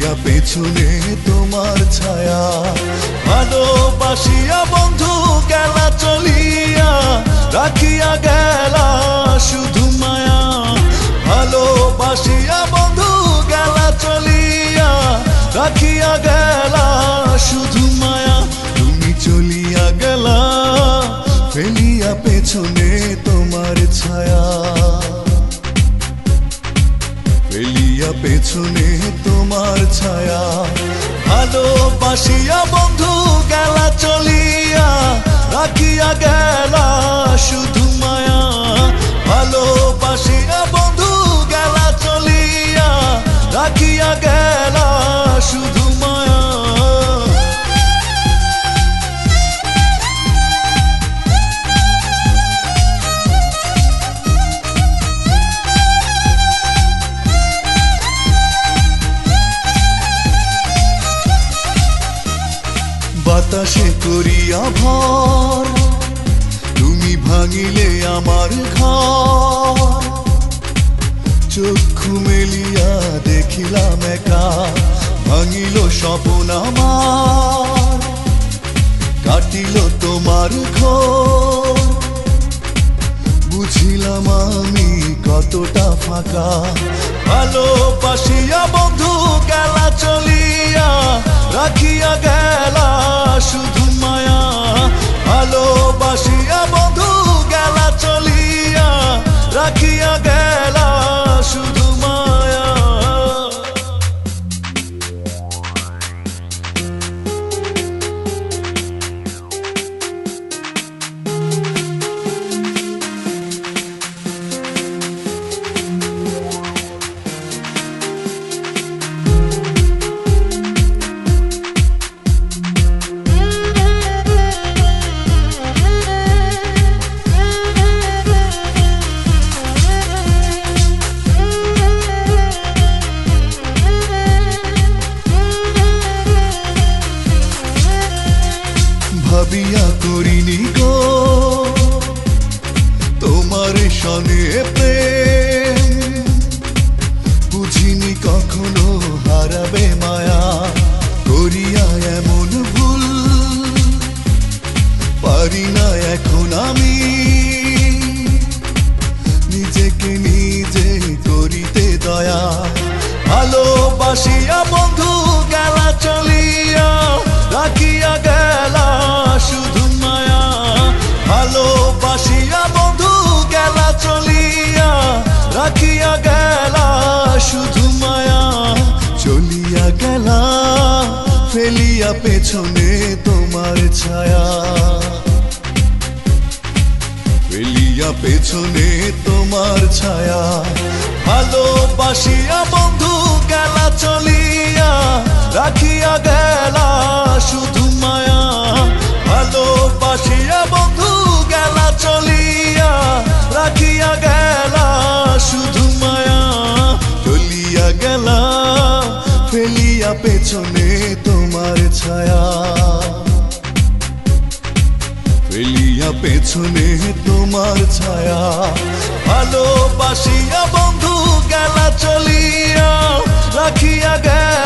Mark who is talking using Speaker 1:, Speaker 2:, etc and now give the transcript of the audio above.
Speaker 1: ফেলিয়া পেছনে তোমার ছায়া, ভালোবাসিয়া বন্ধু গেলা চলিয়া, রাখিয়া গেলা শুধু মায়া। ভালোবাসিয়া বন্ধু গেলা চলিয়া, রাখিয়া গেলা শুধু মায়া। তুমি চলিয়া গেলা ফেলিয়া পেছনে তোমার ছায়া, ফেলিয়া পেছনে তোমার ছায়া। ভালোবাসিয়া বন্ধু গেলা চলিয়া, রাখিয়া গেলা শুধু মায়া। ভালোবাসিয়া বন্ধু গেলা চলিয়া, রাখিয়া গেলা শুধু মায়া। বাতাসে করিয়া ভর, তুমি ভাঙিলে আমার ঘর। চক্ষু মেলিয়া দেখিলাম একা, ভাঙিল স্বপ্ন আমার। কাটিল তোমার ঘোর, বুঝিলাম আমি কতটা ফাঁকা। ভালোবাসিয়া বন্ধু গেলা চলিয়া, রাখিয়া গেলা শুধু মায়া। ভালোবাসিয়া বন্ধু গেলা চলিয়া, রাখিয়া গেলা শুধু মায়া। ভাবিয়া করিনি গো তোমার সনে প্রেম, বুঝিনি কখনো হারাবে মায়া। করিয়া এমন ভুল পারি না এখন আমি, নিজেকে নিজে করিতে দয়া। ভালোবাসিয়া বন্ধু গেলা চলিয়া, রাখিয়া গেলা শুধু মায়া। ভালোবাসিয়া বন্ধু গেলা চলিয়া, রাখিয়া গেলা শুধু মায়া। চলিয়া গেলা ফেলিয়া পেছনে তোমার ছায়া, ফেলিয়া পেছনে তোমার ছায়া। ভালোবাসিয়া বন্ধু গেলা চলিয়া, রাখিয়া গেলা শুধু মায়া। ভালোবাসিয়া বন্ধু গেলা চলিয়া, রাখিয়া গেলা শুধু মায়া। চলিয়া গেলা ফেলিয়া পেছনে তোমার ছায়া, ফেলিয়া পেছনে তোমার ছায়া। ভালোবাসিয়া বন্ধু গেলা চলিয়া, রাখিয়া গেলা